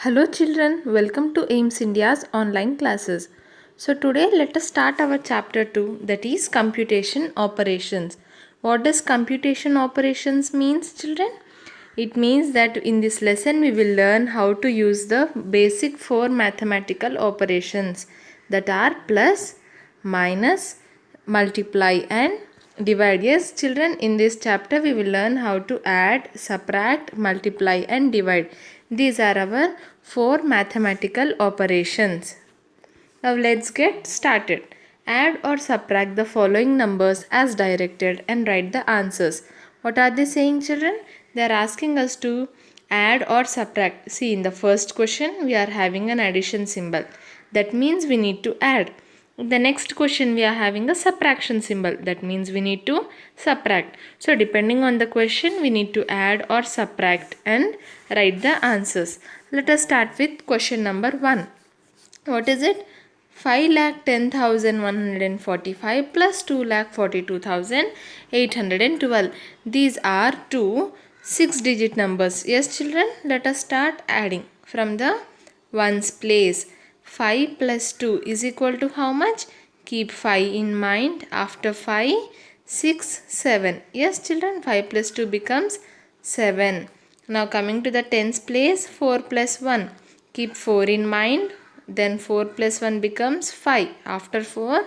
Hello children, welcome to AIMS India's online classes. So today let us start our chapter 2, that is computation operations. What does computation operations means, children? It means that in this lesson we will learn how to use the basic four mathematical operations, that are plus, minus, multiply and divide. Yes children, in this chapter we will learn how to add, subtract, multiply and divide. These are our four mathematical operations. Now let's get started. Add or subtract the following numbers as directed and write the answers. What are they saying, children? They are asking us to add or subtract. See, in the first question we are having an addition symbol. That means we need to add. The next question we are having a subtraction symbol. That means we need to subtract. So depending on the question we need to add or subtract and write the answers. Let us start with question number 1. What is it? 5,10,145 plus 2,42,812. These are two 6-digit numbers. Yes children, let us start adding from the ones place. 5 plus 2 is equal to how much? Keep 5 in mind. After 5, 6, 7. Yes children, 5 plus 2 becomes 7. Now coming to the tens place, 4 plus 1. Keep 4 in mind. Then 4 plus 1 becomes 5. After 4,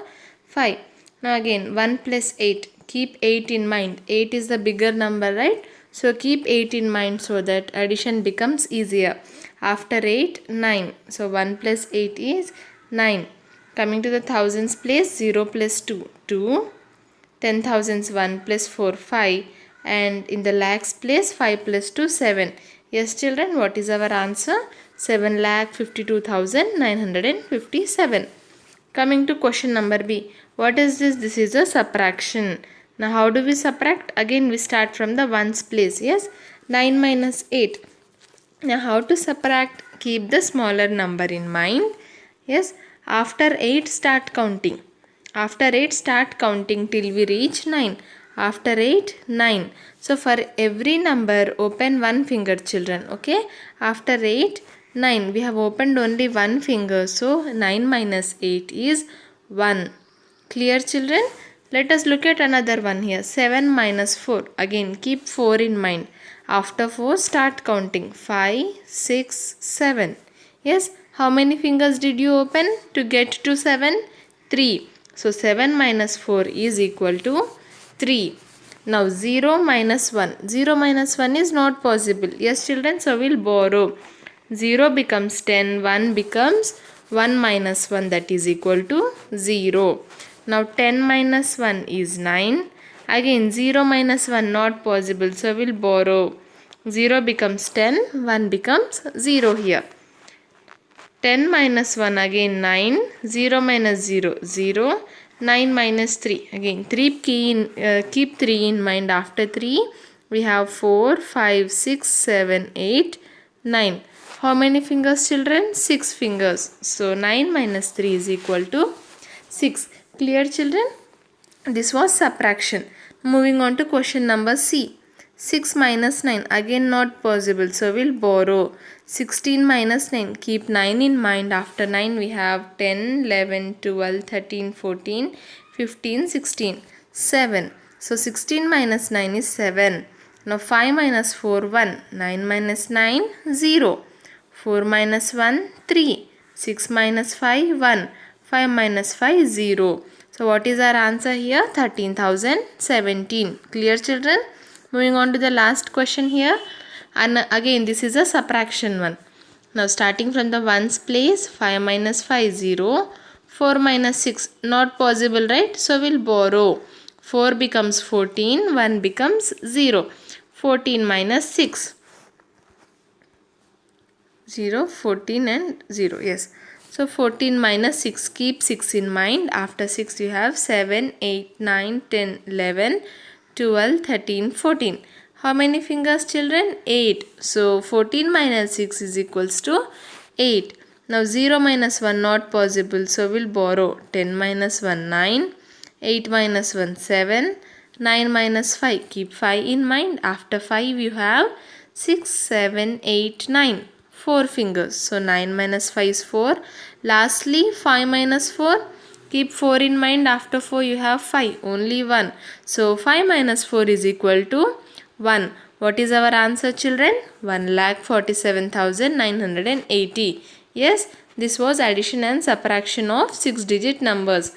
5. Now again 1 plus 8. Keep 8 in mind. 8 is the bigger number, right? So keep 8 in mind so that addition becomes easier. After 8, 9. So 1 plus 8 is 9. Coming to the thousands place, 0 plus 2, 2. 10,000s 1 plus 4, 5. And in the lakhs place, 5 plus 2, 7. Yes children, what is our answer? 7,52,957. Coming to question number B. What is this? This is a subtraction. Now how do we subtract? Again we start from the ones place. Yes. 9 minus 8. Now how to subtract? Keep the smaller number in mind. Yes. After 8 start counting. After 8 start counting till we reach 9. After 8, 9. So for every number open one finger children. Okay. After 8, 9. We have opened only one finger. So 9 minus 8 is 1. Clear children? Let us look at another one here. 7 minus 4. Again keep 4 in mind. After 4 start counting. 5, 6, 7. Yes. How many fingers did you open to get to 7? 3. So 7 minus 4 is equal to 3. Now 0 minus 1. 0 minus 1 is not possible. Yes children, so we'll borrow. 0 becomes 10, 1 becomes 1 minus 1, that is equal to 0. Now 10 minus 1 is 9. Again 0 minus 1 not possible, so we'll borrow. 0 becomes 10, 1 becomes 0 here. 10 minus 1 again 9, 0 minus 0, 0. 9 minus 3, again keep 3 in mind. After 3 we have 4, 5, 6, 7, 8, 9. How many fingers children? 6 fingers. So 9 minus 3 is equal to 6. Clear children? This was subtraction. Moving on to question number C. 6 minus 9, again not possible, so we'll borrow. 16 minus 9, keep 9 in mind. After 9 we have 10, 11, 12, 13, 14, 15, 16, 7. So 16 minus 9 is 7. Now 5 minus 4, 1. 9 minus 9, 0. 4 minus 1, 3. 6 minus 5, 1. 5 minus 5, 0. So what is our answer here? 13,017. Clear children? Moving on to the last question here. And again this is a subtraction one. Now starting from the ones place, 5 minus 5, 0. 4 minus 6, not possible, right? So we'll borrow. 4 becomes 14, 1 becomes 0. 14 minus 6. 0, 14 and 0. Yes. So 14 minus 6. Keep 6 in mind. After 6 you have 7, 8, 9, 10, 11, 12, 13, 14. How many fingers children? 8. So 14 minus 6 is equals to 8. Now 0 minus 1 not possible. So we'll borrow. 10 minus 1, 9. 8 minus 1, 7. 9 minus 5. Keep 5 in mind. After 5 you have 6, 7, 8, 9. 4 fingers. So 9 minus 5 is 4. Lastly 5 minus 4. Keep 4 in mind. After 4 you have 5. Only 1. So 5 minus 4 is equal to 1. What is our answer, children? 1,47,980. Yes, this was addition and subtraction of 6-digit numbers.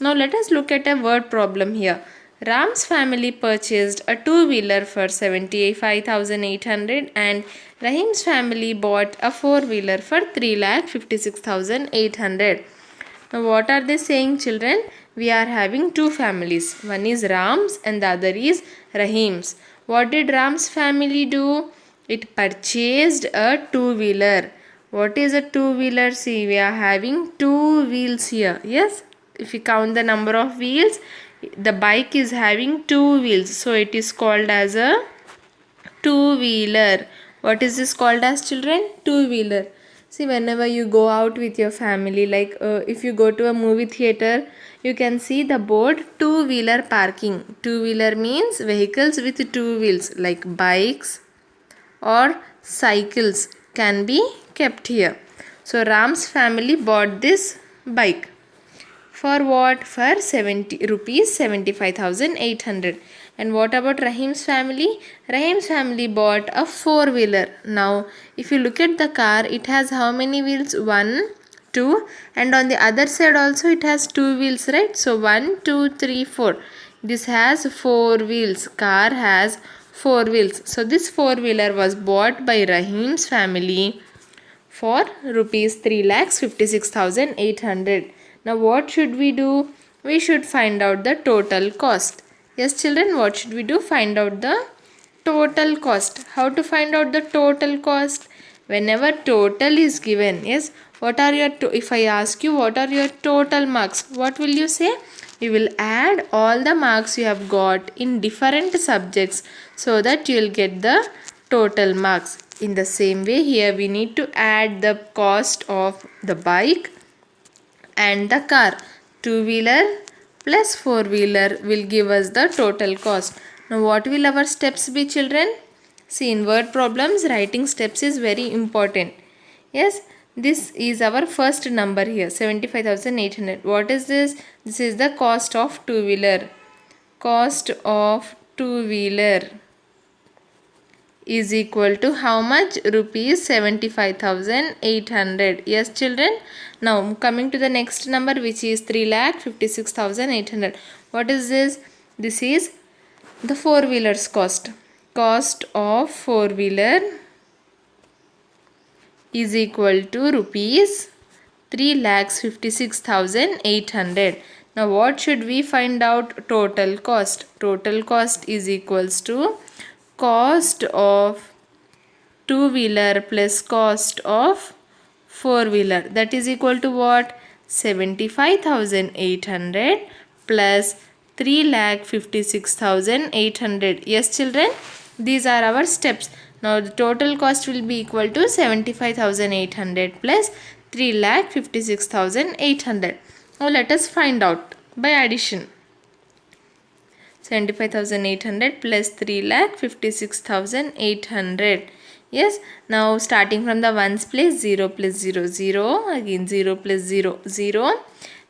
Now let us look at a word problem here. Ram's family purchased a two-wheeler for 75,800 and Rahim's family bought a four-wheeler for 3,56,800. Now what are they saying, children? We are having two families. One is Ram's and the other is Rahim's. What did Ram's family do? It purchased a two-wheeler. What is a two-wheeler? See, we are having two wheels here. Yes, if you count the number of wheels, the bike is having two wheels. So it is called as a two-wheeler. What is this called as, children? Two-wheeler. See, whenever you go out with your family, like if you go to a movie theater, you can see the board two-wheeler parking. Two-wheeler means vehicles with two wheels like bikes or cycles can be kept here. So Ram's family bought this bike. For what? For 70 rupees 75,800. And what about Rahim's family? Rahim's family bought a four-wheeler. Now, if you look at the car, it has how many wheels? 1, 2, and on the other side also it has two wheels, right? So 1, 2, 3, 4. This has four wheels. Car has four wheels. So this four-wheeler was bought by Rahim's family for rupees 3,56,800. Now what should we do? We should find out the total cost. Yes, children, what should we do? Find out the total cost. How to find out the total cost? Whenever total is given, yes, what are your, if I ask you what are your total marks, what will you say? You will add all the marks you have got in different subjects so that you will get the total marks. In the same way, here we need to add the cost of the bike and the car. Two-wheeler plus four-wheeler will give us the total cost. Now what will our steps be, children? See, in word problems, writing steps is very important. Yes, this is our first number here, 75,800. What is this? This is the cost of two-wheeler. Cost of two-wheeler is equal to how much? Rupees 75,800. Yes, children. Now coming to the next number, which is 3,56,800. What is this? This is the four-wheeler's cost. Cost of four-wheeler is equal to rupees 3,56,800. Now what should we find out? Total cost. Total cost is equals to cost of two-wheeler plus cost of four-wheeler. That is equal to what? 75,800 plus 3,56,800. Yes, children, these are our steps. Now the total cost will be equal to 75,800 plus 3,56,800. Now let us find out by addition. 75,800 plus 3,56,800. Yes, now starting from the ones place, 0 plus 0, 0, again 0 plus 0, 0.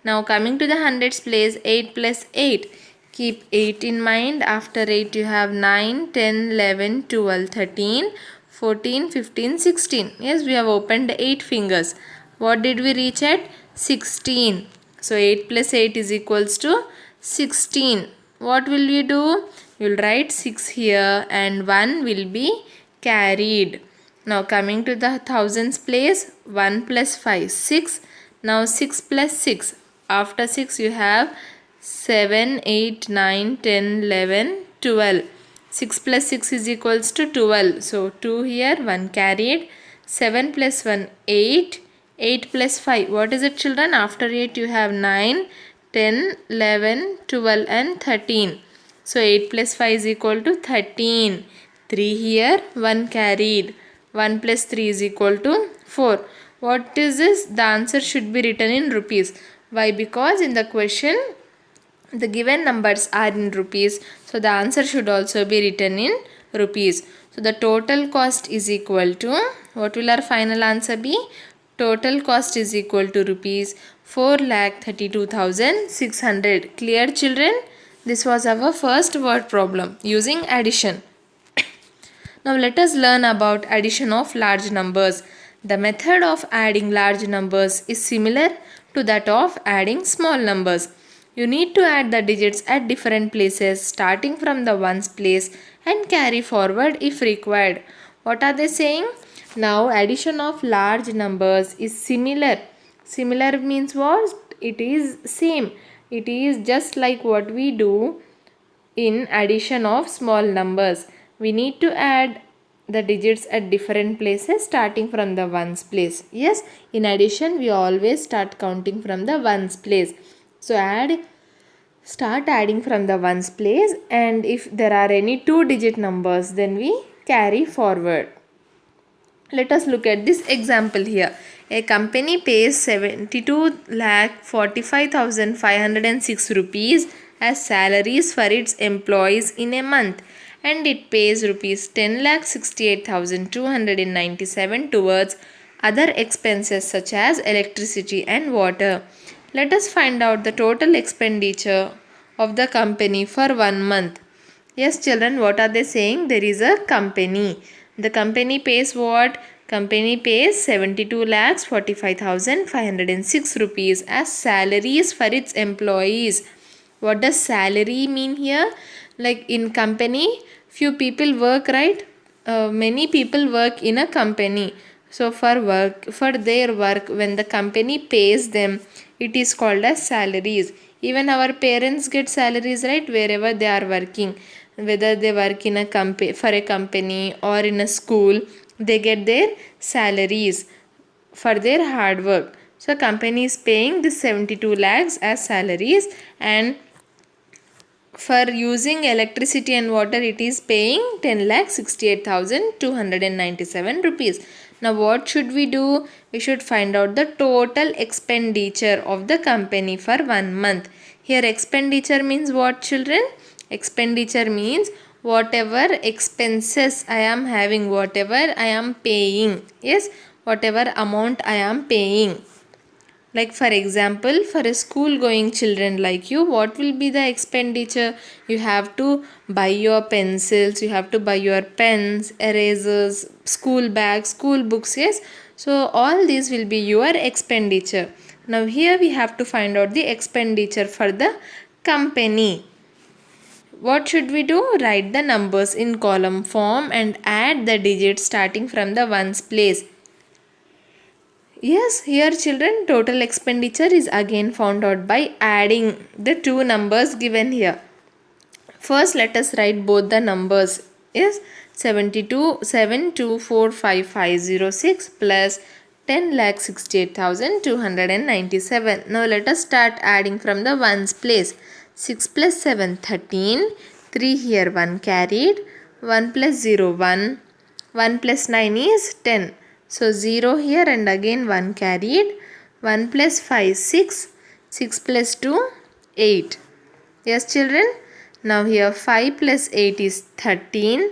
Now coming to the hundreds place, 8 plus 8. Keep 8 in mind. After 8 you have 9, 10, 11, 12, 13, 14, 15, 16. Yes, we have opened 8 fingers. What did we reach at? 16. So 8 plus 8 is equals to 16. What will you do? You will write 6 here and 1 will be carried. Now coming to the thousands place, 1 plus 5, 6. Now 6 plus 6. After 6 you have 7, 8, 9, 10, 11, 12. 6 plus 6 is equals to 12. So 2 here, 1 carried. 7 plus 1, 8. 8 plus 5. What is it, children? After 8 you have 9, 10, 11, 12 and 13. So 8 plus 5 is equal to 13. 3 here, 1 carried. 1 plus 3 is equal to 4. What is this? The answer should be written in rupees. Why? Because in the question, the given numbers are in rupees. So the answer should also be written in rupees. So the total cost is equal to What will our final answer be? Total cost is equal to rupees 4,32,600. Clear, children? This was our first word problem using addition. Now let us learn about addition of large numbers. The method of adding large numbers is similar to that of adding small numbers. You need to add the digits at different places starting from the ones place and carry forward if required. What are they saying? Now addition of large numbers is similar. Similar means what? It is same. It is just like what we do in addition of small numbers. We need to add the digits at different places starting from the ones place. Yes, in addition we always start counting from the ones place. So start adding from the ones place, and if there are any 2-digit numbers then we carry forward. Let us look at this example here. A company pays 72,45,506 rupees as salaries for its employees in a month, and it pays rupees 10,68,297 towards other expenses such as electricity and water. Let us find out the total expenditure of the company for 1 month. Yes, children, what are they saying? There is a company. The company pays what? Company pays 72,45,506 rupees as salaries for its employees. What does salary mean here? Like in company, few people work, right? Many people work in a company. So for their work, when the company pays them, it is called as salaries. Even our parents get salaries, right? Wherever they are working, whether they work in a for a company or in a school, they get their salaries for their hard work. So company is paying this 72 lakhs as salaries, and for using electricity and water it is paying 10,68,297 rupees. Now what should we do? We should find out the total expenditure of the company for 1 month. Here expenditure means what, children? Expenditure means whatever expenses I am having, whatever I am paying. Yes, whatever amount I am paying. Like for example, for a school going children like you, what will be the expenditure? You have to buy your pencils, you have to buy your pens, erasers, school bags, school books, yes. So all these will be your expenditure. Now here we have to find out the expenditure for the company. What should we do? Write the numbers in column form and add the digits starting from the ones place. Yes, here children, total expenditure is again found out by adding the two numbers given here. First, let us write both the numbers. Yes, 72,724,506 plus 10,68,297. Now let us start adding from the ones place. 6 plus 7, 13. 3 here 1 carried. 1 plus 0, 1. 1 plus 9 is 10. So 0 here and again 1 carried. 1 plus 5, 6. 6 plus 2, 8. Yes, children. Now here 5 plus 8 is 13.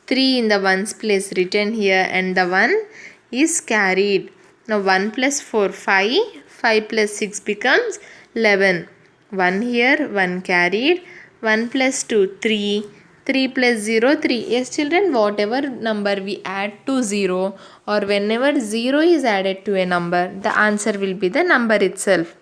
3 in the ones place written here and the 1 is carried. Now 1 plus 4, 5. 5 plus 6 becomes 11. 1 here, 1 carried. 1 plus 2, 3. 3 plus 0, 3. Yes, children, whatever number we add to 0 or whenever 0 is added to a number, the answer will be the number itself.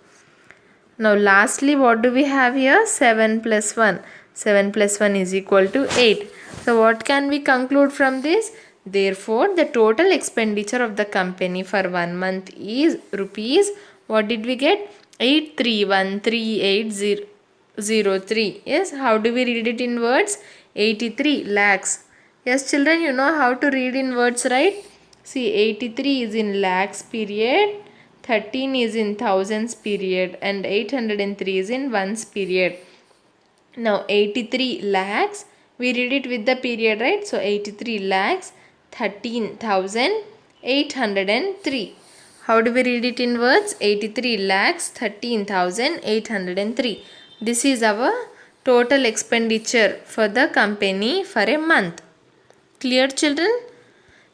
Now lastly, what do we have here? 7 plus 1. 7 plus 1 is equal to 8. So what can we conclude from this? Therefore, the total expenditure of the company for 1 month is rupees, what did we get? 83138003. Yes, how do we read it in words? 83 lakhs. Yes, children, you know how to read in words, right? See, 83 is in lakhs period, 13 is in thousands period, and 803 is in ones period. Now 83 lakhs, we read it with the period, right? So 83 lakhs 13,803. How do we read it in words? 83 lakhs 13,803. This is our total expenditure for the company for a month. Clear, children?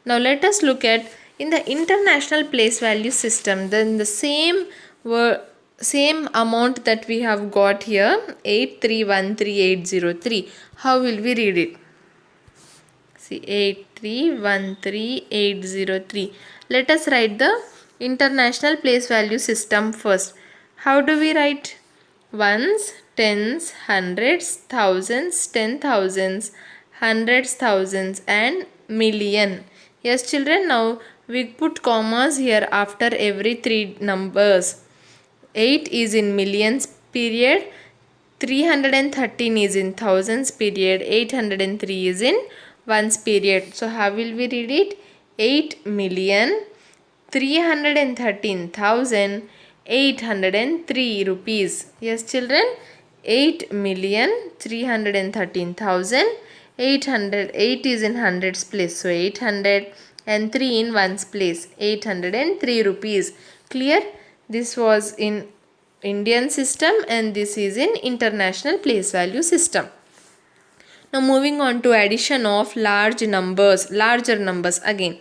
Now let us look at In the international place value system, then the same amount that we have got here, 8313803, how will we read it? See, 8313803. Let us write the international place value system first. How do we write? Ones, tens, hundreds, thousands, 10,000s, hundreds, thousands, and million. Yes, children, now we put commas here after every three numbers. 8 is in millions period, 313 is in thousands period, 803 is in ones period. So how will we read it? 8,313,803 rupees. Yes, children, 8,313,800. 8 is in hundreds place, so 800, and 3 in ones place, 803 rupees. Clear? This was in Indian system and this is in international place value system. Now moving on to addition of larger numbers again.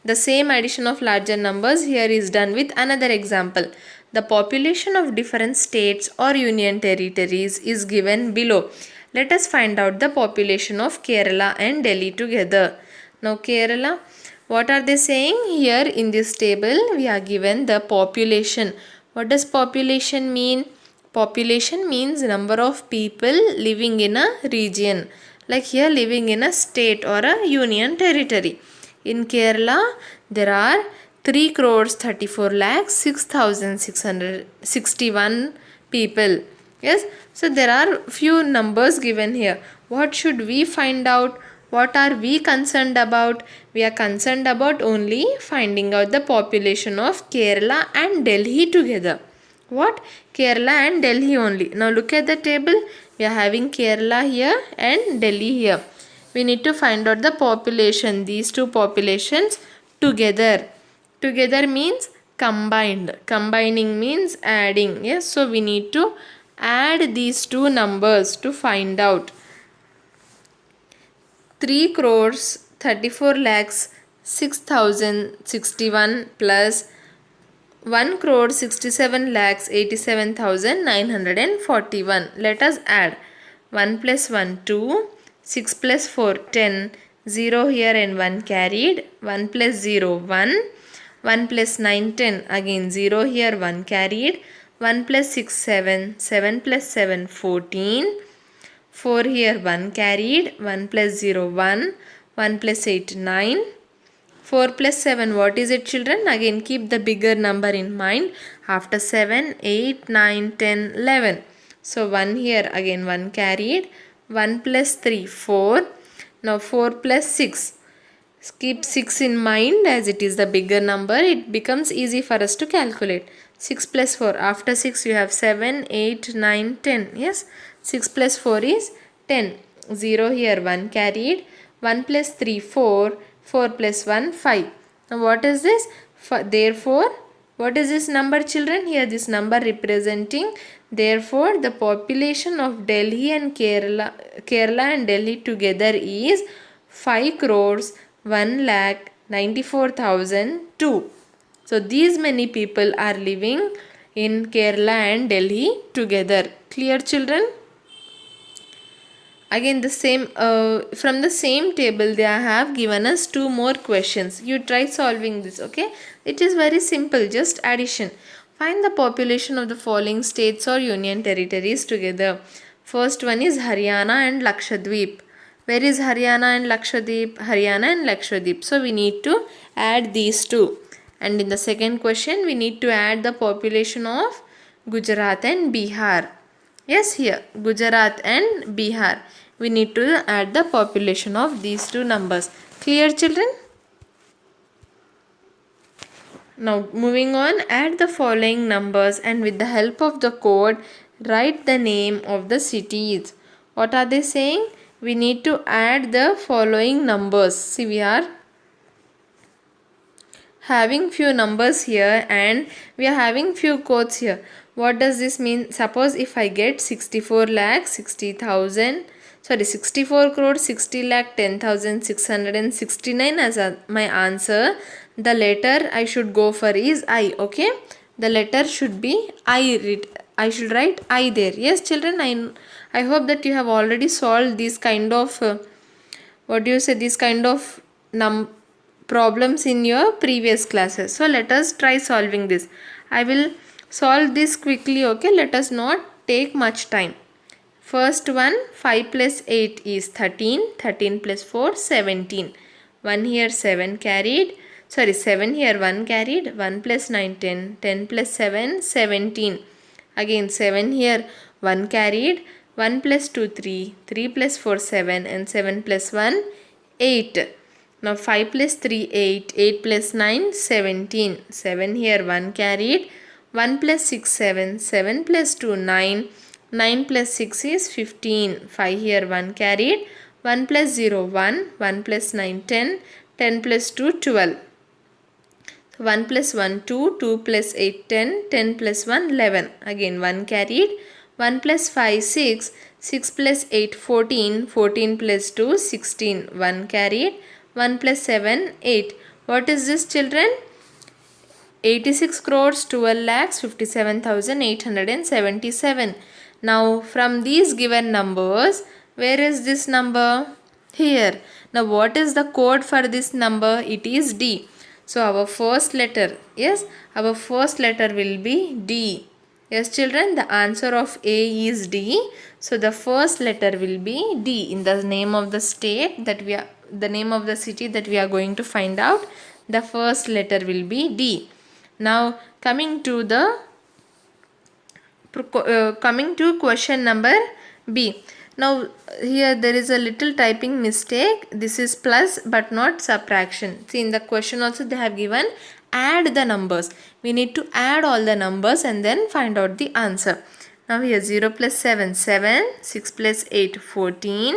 The same addition of larger numbers here is done with another example. The population of different states or union territories is given below. Let us find out the population of Kerala and Delhi together. Now Kerala, what are they saying? Here in this table we are given the population. What does population mean? Population means number of people living in a region. Like here living in a state or a union territory. In Kerala there are 3 crores 34 lakhs 6,661 people. Yes, so there are few numbers given here. What should we find out? What are we concerned about? We are concerned about only finding out the population of Kerala and Delhi together. What? Kerala and Delhi only. Now look at the table. We are having Kerala here and Delhi here. We need to find out the population. These two populations together. Together means combined. Combining means adding. Yes, so we need to add these two numbers to find out. 3 crores 34 lakhs 6,061 plus 1 crore 67 lakhs 87,941. Let us add. 1 plus 1 2, 6 plus 4 10, 0 here and 1 carried, 1 plus 0 1, 1 plus 9 10, again 0 here 1 carried, 1 plus 6 7, 7 plus 7 14, 4 here 1 carried, 1 plus 0 1, 1 plus 8 9, 4 plus 7, what is it children? Again keep the bigger number in mind. After 7, 8, 9, 10, 11. So 1 here again 1 carried, 1 plus 3 4. Now 4 plus 6. Keep 6 in mind as it is the bigger number. It becomes easy for us to calculate. 6 plus 4. After 6 you have 7, 8, 9, 10. Yes. 6 plus 4 is 10. 0 here 1 carried. 1 plus 3 4. 4 plus 1 5. Now what is this? Therefore, what is this number children? Here this number representing. Therefore, the population of Delhi and Kerala and Delhi together is 5 crores 1 lakh 94,002. So these many people are living in Kerala and Delhi together. Clear children? Again the same from the same table they have given us 2 more questions. You try solving this, okay? It is very simple, just addition. Find the population of the following states or union territories together. First one is Haryana and Lakshadweep. Where is Haryana and Lakshadweep? Haryana and Lakshadweep. So we need to add these two. And in the second question we need to add the population of Gujarat and Bihar. Yes, here Gujarat and Bihar. We need to add the population of these two numbers. Clear children? Now moving on, add the following numbers and with the help of the code write the name of the cities. What are they saying? We need to add the following numbers. See, we are having few numbers here and we are having few codes here. What does this mean? Suppose if I get 64 lakh 60,000, sorry 64 crore 60 lakh 10,669 as my answer. The letter I should go for is I. Okay, the letter should be I. I should write I there. Yes children, I hope that you have already solved this kind of what do you say, this kind of problems in your previous classes. So let us try solving this. I will solve this quickly. Okay, let us not take much time. First one, 5 plus 8 is 13, 13 plus 4, 17. 1 here 7 carried, sorry 7 here 1 carried, 1 plus 9, 10, 10 plus 7, 17. Again 7 here 1 carried, 1 plus 2, 3, 3 plus 4, 7 and 7 plus 1, 8. Now 5 plus 3, 8, 8 plus 9, 17. 7 here 1 carried, 1 plus 6, 7, 7 plus 2, 9. 9 plus 6 is 15. 5 here 1 carried. 1 plus 0 1. 1 plus 9 10. 10 plus 2 12. So 1 plus 1 2. 2 plus 8 10. 10 plus 1 11. Again 1 carried. 1 plus 5 6. 6 plus 8 14. 14 plus 2 16. 1 carried. 1 plus 7 8. What is this children? 86 crores 12 lakhs 57,877. Now from these given numbers, where is this number? Here. Now what is the code for this number? It is D. So our first letter, yes, our first letter will be D. Yes children, the answer of A is D. So the first letter will be D in the name of the state that we are, the name of the city that we are going to find out. The first letter will be D. Now coming to question number B. Now here there is a little typing mistake. This is plus but not subtraction. See, in the question also they have given add the numbers. We need to add all the numbers and then find out the answer. Now here 0 plus 7 7, 6 plus 8 14,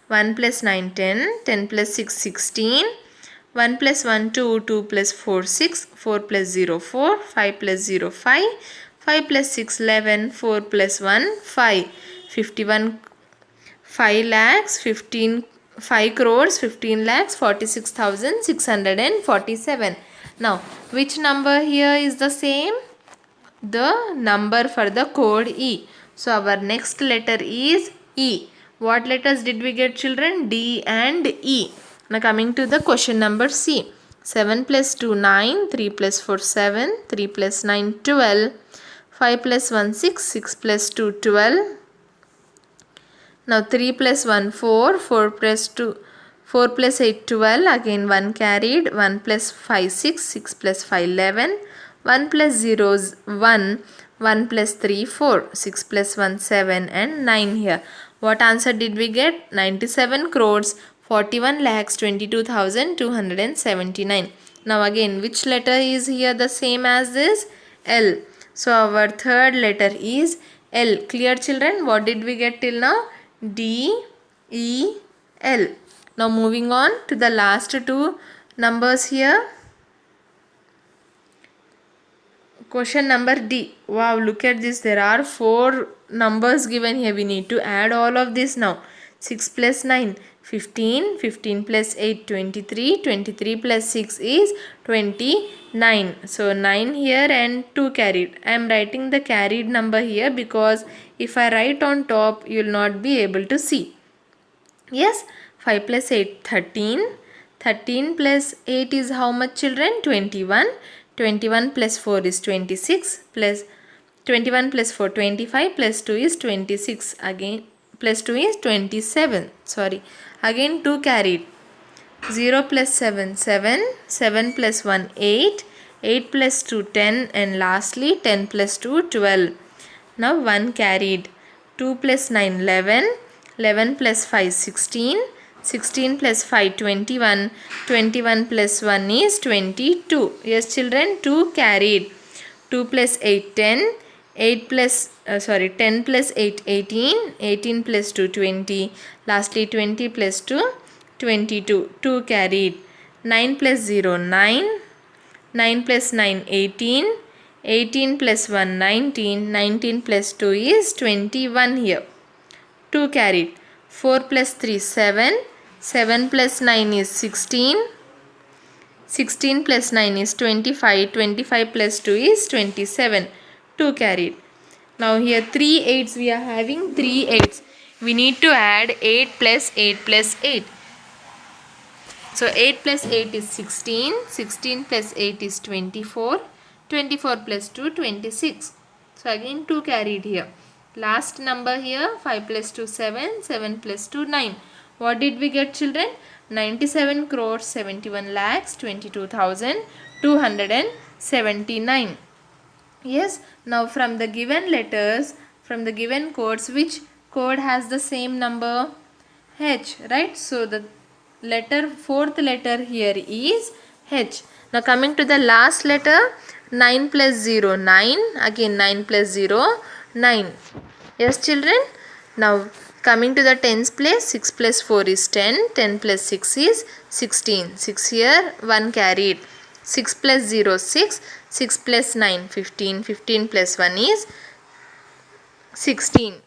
1 plus 9 10, 10 plus 6 16, 1 plus 1 2, 2 plus 4 6, 4 plus 0 4, 5 plus 0 5, 5 plus 6 11, 4 plus 1 5, 51 5 lakhs 15 5 crores 15 lakhs 46,647. Now which number here is the same? The number for the code E. So our next letter is E. What letters did we get children? D and E. Now coming to the question number C. 7 plus 2 9, 3 plus 4 7, 3 plus 9 12, 5 plus 1 6, 6 plus 2 12. Now 3 plus 1 4, 4 plus 2 4 plus 8 12, again 1 carried, 1 plus 5 6, 6 plus 5 11, 1 plus 0 is 1, 1 plus 3 4, 6 plus 1 7 and 9 here. What answer did we get? 97 crores 41 lakhs 22,279. Now again which letter is here the same as this? L. So our third letter is L. Clear children? What did we get till now? D, E, L. Now moving on to the last two numbers here. Question number D. Wow, look at this. There are 4 numbers given here. We need to add all of this now. 6 plus 9, 15. 15 plus 8, 23. 23 plus 6 is 29. So 9 here and 2 carried. I am writing the carried number here because if I write on top, you will not be able to see. Yes, 5 plus 8, 13. 13 plus 8 is how much children? 21. 21 plus 4 is 26, plus 21 plus 4 25, plus 2 is 26, again plus 2 is 27, sorry, again 2 carried. 0 plus 7 7, 7 plus 1 8, 8 plus 2 10 and lastly 10 plus 2 12. Now 1 carried. 2 plus 9 11, 11 plus 5 16, 16 plus 5 21, 21 plus 1 is 22. Yes children, 2 carried. 2 plus 8 10, 8 plus 10 plus 8 18, 18 plus 2 20, lastly 20 plus 2 22, 2 carried. 9 plus 0 9, 9 plus 9 18, 18 plus 1 19, 19 plus 2 is 21 here. 2 carried. 4 plus 3 7, 7 plus 9 is 16, 16 plus 9 is 25, 25 plus 2 is 27, 2 carried. Now here 3 8s we are having 3 8s. We need to add 8 plus 8 plus 8. So 8 plus 8 is 16, 16 plus 8 is 24, 24 plus 2 26. So again 2 carried here. Last number here 5 plus 2 7, 7 plus 2 9. What did we get, children? 97 crores 71 lakhs 22,279. Yes, now from the given letters, from the given codes, which code has the same number? H, right? So the fourth letter here is H. Now coming to the last letter, 9 plus 0 9, again 9 plus 0 9. Yes, children? Now coming to the tens place, 6 plus 4 is 10, 10 plus 6 is 16, 6 here, 1 carried. 6 plus 0 6, 6 plus 9 15, 15 plus 1 is 16.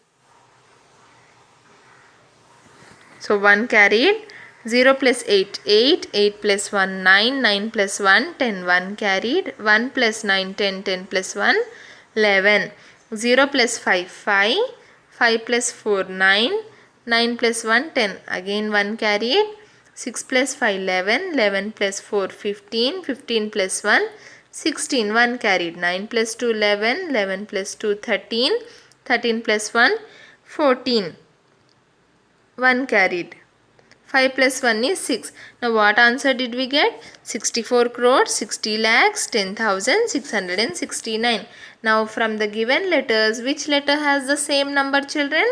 So 1 carried. 0 plus 8 8, 8 plus 1 9, 9 plus 1 10, 1 carried. 1 plus 9 10, 10 plus 1 11. 0 plus 5 5, 5 plus 4 9, 9 plus 1 10, again 1 carried. 6 plus 5 11, 11 plus 4 15, 15 plus 1 16, 1 carried. 9 plus 2 11, 11 plus 2 13, 13 plus 1 14, 1 carried. 5 plus 1 is 6. Now what answer did we get? 64 crores 60 lakhs 10,669. Now from the given letters, which letter has the same number, children?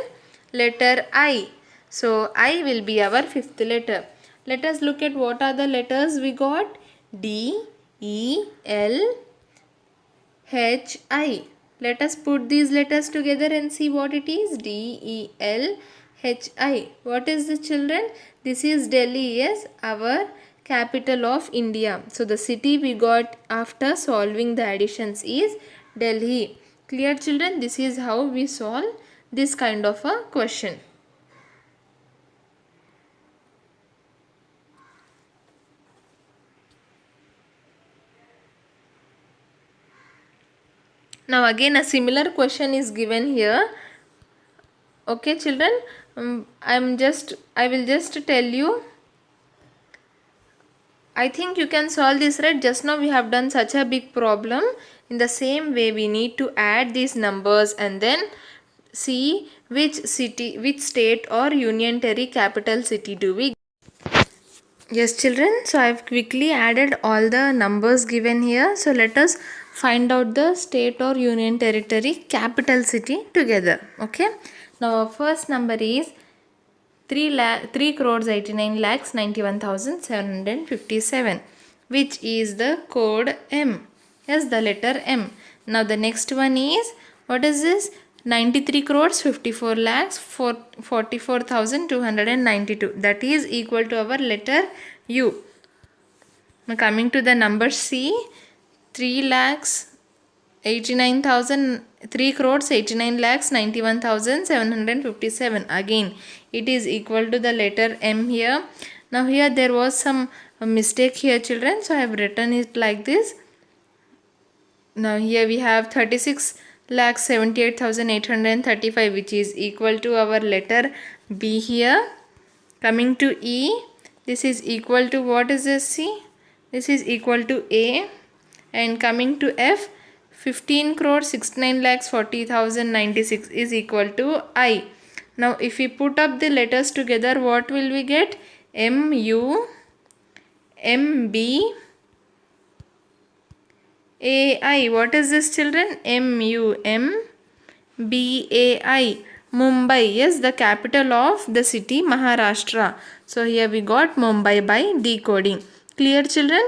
Letter I. So I will be our fifth letter. Let us look at what are the letters we got. D, E, L, H, I. Let us put these letters together and see what it is. D, E, L, H, I. What is this, children? This is Delhi, yes, our capital of India. So the city we got after solving the additions is Delhi. Clear, children? This is how we solve this kind of a question. Now again a similar question is given here. Okay, children, I will just tell you. I think you can solve this, right? Just now we have done such a big problem. In the same way we need to add these numbers and then see which city, which state or union territory capital city do we. Yes, children, so I have quickly added all the numbers given here. So let us find out the state or union territory capital city together. Okay. Now our first number is 3 crores 89 lakhs 91,757, which is the code M. Yes, the letter M. Now the next one is, what is this? 93 crores 54 lakhs 44,292. That is equal to our letter U. Now coming to the number C, 3 crores 89 lakhs 91,757. Again it is equal to the letter M here. Now here there was some mistake here, children, so I have written it like this. Now here we have 36 lakhs 78,835, which is equal to our letter B here. Coming to E, this is equal to, what is this, C? This is equal to A. And coming to F, 15 crores 69 lakhs 40,096 is equal to I. Now if we put up the letters together, what will we get? MU, MB, AI. What is this, children? MUMBAI. Mumbai. Yes, the capital of the city Maharashtra. So here we got Mumbai by decoding. Clear, children?